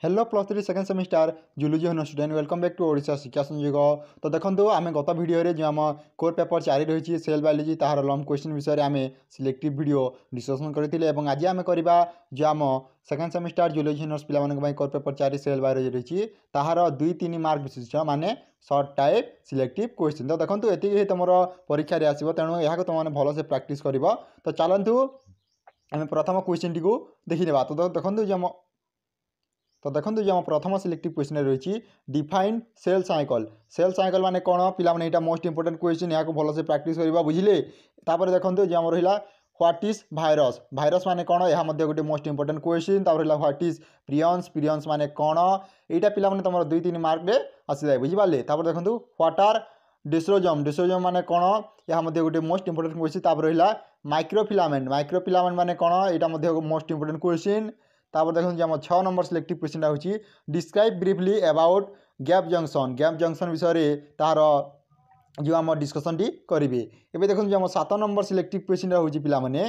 Hello plus three second semester zoology honour student welcome back to Odisha Shiksha Sanyog. तो देखो आम गत भिडियो जो आम कोर पेपर 4 रही सेल बायोलॉजी तार लंग क्वेश्चन विषय में आम सिलेक्टिव वीडियो डिस्कसन करते आज आम करवा जो आम सेकेंड सेमिस्टर जुलोजी होनर्स पे कोर पेपर 4 सेल बायोलॉजी रही तार 2-3 मार्क विशिष्ट माने सर्ट टाइप सिलेक्टिव क्वेश्चन। तो देखो ये तुम परीक्षा आसो तेणु यहाँ तुमने भलसे प्राक्ट कर। तो चलतु आम प्रथम क्वेश्चन टी देखने। तो देखो जो आम प्रथम सिलेक्टिव क्वेश्चन रही डिफाइन सेल साइकिल माने कौन पिला यहाँ मोस्ट इंपोर्टेंट क्वेश्चन यहाँ भलसे प्राक्ट कर बुझे। तापर देखो जो आम रहा व्हाट इज भाइरस भाइरस माने कौन यह गोटे मोस्ट इंपोर्टेंट क्वेश्चन। तापर व्हाट इज प्रियंस माने कौन यहाँ पिला तुम 2-3 मार्क में आसी जाए बुझिपारे। तापर देखो व्हाट आर डिस्ट्रोजम माने कौन यह गोटे मोस्ट इंपोर्टेंट क्वेश्चन। तापर रहा माइक्रोफिलामेंट माने कौन यहाँ मोस्ट इंपोर्टेंट क्वेश्चन। तापर देखो आम 6 नंबर सिलेक्टिव क्वेश्चन होची describe briefly about gap junction विषय तार जो आम डिस्कसन टी करेंगे। एवं देखो आम 7 नंबर सिलेक्टिव क्वेश्चन होची पिला माने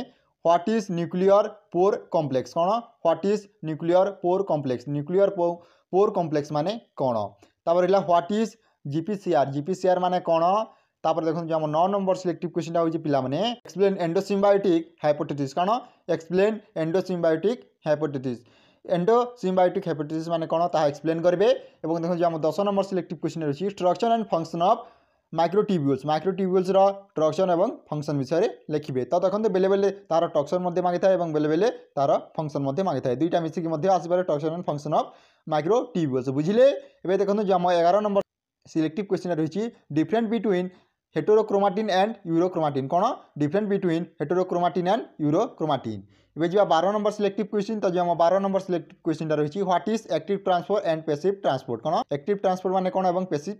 what is nuclear pore complex कौन what is nuclear pore complex माने कौन। तापर रहा व्हाट इज जीपीसीआर माने कौन। तापर देखो जो आम 9 नंबर सिलेक्टिव क्वेश्चन होची पिला माने एक्सप्लेन एंडोसिम्बायोटिक हाइपोथेसिस कौन एक्सप्लेन एंडोसिम्बायोटिक हाइपोथेसिस माने कौन ता एक्सप्लेन करेंगे। और देखो आम 10 नंबर सिलेक्टिव क्वेश्चन रही structure and function of microtubules structure और फंक्शन विषय लिखिए। तो देखो बेले बेले तार स्ट्रक्चर मांगी था और बेले बेले तार फंक्शन मांगी था दुईटा मिसिकी आसपे structure and function of microtubules बुझे। एवं देखो जो आम 11 नंबर सिलेक्टिव क्वेश्चन रही different between heterochromatin and euchromatin कौन different between heterochromatin and euchromatin. एवं जो 12 नंबर सिलेक्टिव क्वेश्चन तो जो आम 12 नंबर सिलेक्टिव क्वेश्चन रही what is active transport and passive transport कौन एक्टिव ट्रांसपोर्ट माने कौन और पैसिव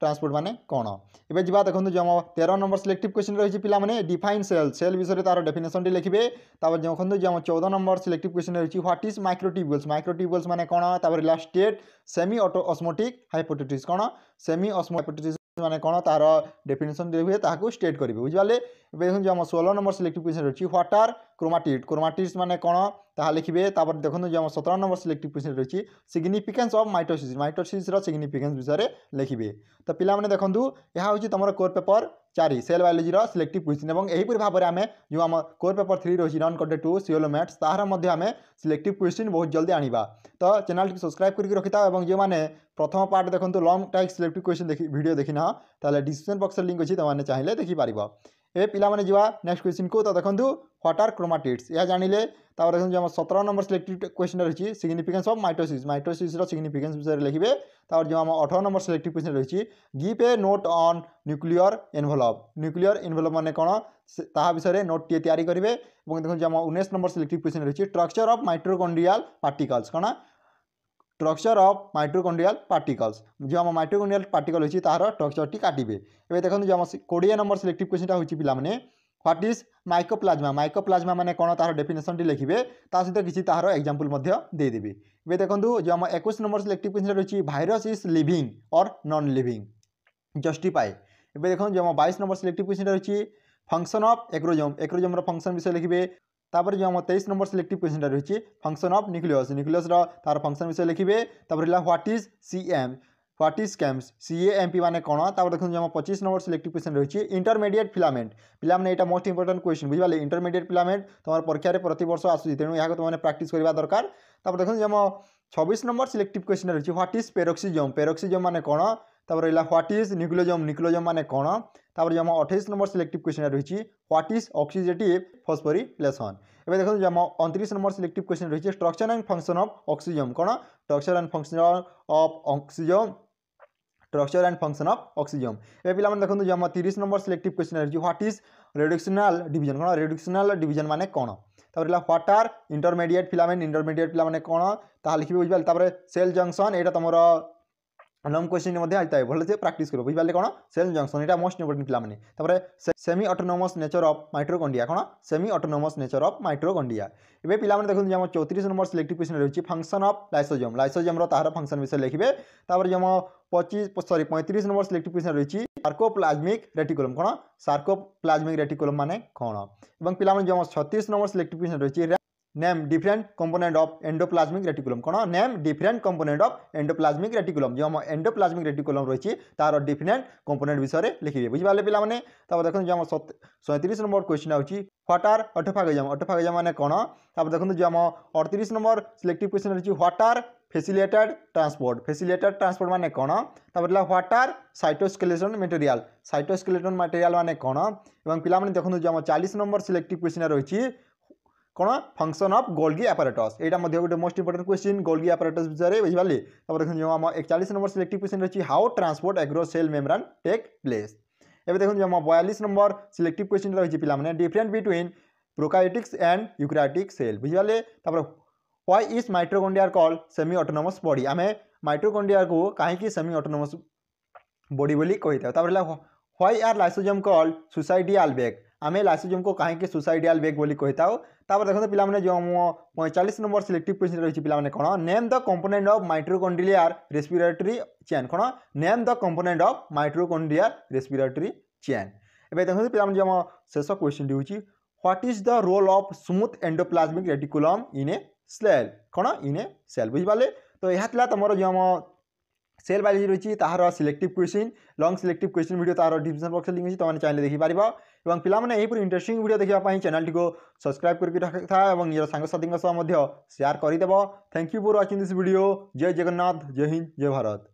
ट्रांसपोर्ट माने कौन। एवं जा देखो जो आम 13 नंबर सिलेक्टिव क्वेश्चन रही पे डिफाइन सेल विषय तार डेफिनेशन टी लिखिए। देखो जो आम 14 नंबर सिलेक्टिव क्वेश्चन रही व्हाट इज माइक्रोट्यूब्यूल्स माने कौन। Last state semi osmotic hypothesis कौन सेमी ऑस्मोटिक माने कौन तार डेफिनेशन देवे ताकू स्टेट करेंगे बुझे। देखो आम 16 नंबर सिलेक्टिव क्वेश्चन रही व्हाट आर क्रोमाटिड्स माने कौन ताहा लिखिए। देखो जो आम 17 नंबर सिलेक्टिव क्वेश्चन रही सिग्निफिकेंस ऑफ माइटोसिस सिग्निफिकेंस विषय लिखिए। तो पिला माने देखो यह हूँ तुम core paper 4 cell biology selective question और यहीपरि भाव में आम जो आम कोर पेपर 3 रही नॉन कंटेक्ट 2 सीओलो मैथ्स तार आम सिलेक्टिव क्वेश्चन बहुत जल्दी आनिबा। तो चैनल सब्सक्राइब करके रखी था और जो मैंने प्रथम पार्ट देखो long type selective question video देखी ना ताले डिस्क्रिप्शन बॉक्स लिंक अच्छी तुमने चाहिए देखिपार। ए पिला माने जीवा नेक्स्ट क्वेश्चन को। तो देखो व्हाट आर क्रोमाटिड्स यह जानिले। तापर देखो जो 17 नंबर सिलेक्टिव क्वेश्चन रही सिग्निफिकेंस ऑफ माइटोसिस सिग्निफिकेंस विषय लिखिए। तापर जो आम 18 नंबर सिलेक्टिव क्वेश्चन रही give a note on nuclear envelope माने कौन ता विषय नोट टी तैयारी करेंगे। और देखो जो आम 19 नंबर सिलेक्टिव क्वेश्चन रही स्ट्रक्चर ऑफ माइटोकॉन्ड्रियल पार्टिकल्स कौन स्ट्रक्चर ऑफ माइटोकॉन्ड्रियल पार्टिकल्स जो आम माइटोकॉन्ड्रियल पार्टिकल होची तार स्ट्रक्चर टी काटिबे। एबे देखो जो आम 20 नंबर सिलेक्टिव क्वेश्चन होची पिला माने व्हाट इज माइकोप्लाज्मा माने कौन तार डेफिनेशन टी लिखिए ता सहित किसी तार एग्जांपल मध्य दे देबे। एबे देखो जो आम 21 नंबर सिलेक्टिव क्वेश्चन रही भाइरस इज लिविंग और नॉन लिविंग जस्टिफाई। एबे देखो जो आम 22 नंबर सिलेक्टिव क्वेश्चन रही फंक्शन ऑफ एक्रोजोम फंक्शन विषय लिखिए। तापर जो आम 23 नंबर सिलेक्टिव क्वेश्चन रही फंक्शन ऑफ न्यूक्लियस तार फंक्शन विषय लिखिए। तापर व्हाट इज CAMP माने कौन। तापर देखो जो आम 25 नंबर सिलेक्टिव क्वेश्चन रही इंटरमीडिएट फिलामेंट पिला माने एटा मोस्ट इंपोर्टेंट क्वेश्चन बुझिपाले इंटरमीडिएट फिलामेंट तुम परीक्षा प्रति वर्ष आसुची तेणु यहाँ तुमने प्राक्ट करवा दरकार। तापर देखो जो आम 26 नंबर सिलेक्टिव क्वेश्चन रही व्हाट इज पेरोक्सिजम माने कौन। तापर रहा व्हाट इज न्यूक्लियोजम माने कौन। तापर जो आम 28 नंबर सिलेक्टिव क्वेश्चन रही व्हाट इज ऑक्सीडेटिव फॉस्फोरिलेशन। एबे देखो जो आम 29 नंबर सिलेक्टिव क्वेश्चन रही structure and function of oxygen कौन structure and function of oxygen. ए पिला माने देखो जो आम 30 नंबर सिलेक्टिव क्वेश्चन रही व्हाट इज रेडक्शनल डिवीजन माने कौन। तापर व्हाट आर इंटरमीडिएट फिलामेंट माने कौन ता लिखिबे बुझिपाले। तापर सेल जंक्शन एटा तुम लंग क्वेश्चन आता है भले प्राक्ट कर बुझे कौन सेल जंक्शन यहाँ मोस्ट इंपोर्टेंट पिला semi autonomous nature of mitochondria कौन semi autonomous nature of mitochondria. एवं पिला देखो जो 34 नंबर सिलेक्टिव क्वेश्चन रही फंक्शन ऑफ लाइसोजोम तार फंक्शन विषय लिखिए। तापर जो 35 नंबर सिलेक्टिव क्वेश्चन रही सार्कोप्लाज्मिक रेटिकुलम कौन सार्कोप्लाज्मिक रेटिकुलम माने कौन। पिला जो 36 नंबर सिलेक्टिव क्वेश्चन रही name different component of endoplasmic reticulum कौन name different component of endoplasmic reticulum जो हम एंडोप्लाज्मिक रेटिकुलम रही तार डिफरेंट कंपोनेंट विषय में लिखिए बुझिपारे पे देखो जो आम 37 नंबर क्वेश्चन आउची व्हाट आर ऑटोफागोजाम माने कौन देखो जो आम 38 नंबर सिलेक्टिव क्वेश्चन रही व्हाट आर फैसिलिटेटेड ट्रांसपोर्ट माने कौन व्हाट आर साइटोस्केलेटन मटेरियल माने कौन पे देखो जो आम 40 नंबर सिलेक्टिव क्वेश्चन रही कौन फंक्शन ऑफ गोल्गी apparatus एटा मध्य गोटे most important question Golgi apparatus विषय बुझिपारे देखो जो आम 41 नंबर सिलेक्टिव क्वेश्चन रही how transport across cell membrane take place एबे देखो जो आम 42 नंबर सिलेक्टिव क्वेश्चन रही पे different between prokaryotics and eukaryotic cell बुझिपारे why is mitochondria called semi autonomous body आम माइटोकॉन्ड्रिया को कहीं सेमी ऑटोनोमस बॉडी बोली कही था why are lysosome called suicidal bag आम लाइसोजोम को कहीं सुसाइडियल बैग बोली कही था देखो पे जो 45 नंबर सिलेक्टिव क्वेश्चन रही पे कौन name the component of mitochondrial respiratory chain कौन name the component of mitochondrial respiratory chain एबे देखो पे जो आम शेष क्वेश्चन हूँ what is the role of smooth endoplasmic reticulum in a cell कौन इन ए सेल बुझिपारे तो यह तुम जो आम सेल बायोलॉजी रही तार selective question long selective question video तार डिस्क्रिप्शन बॉक्स लिंक अच्छी तुमने चाहिए देखिपार और पे यही इंटरेस्टिंग वीडियो देखा चैनल टी को सब्सक्राइब करके रखा और निज सांगसाथी शेयर करदेव thank you for watching this video जय जगन्नाथ जय हिंद जय भारत।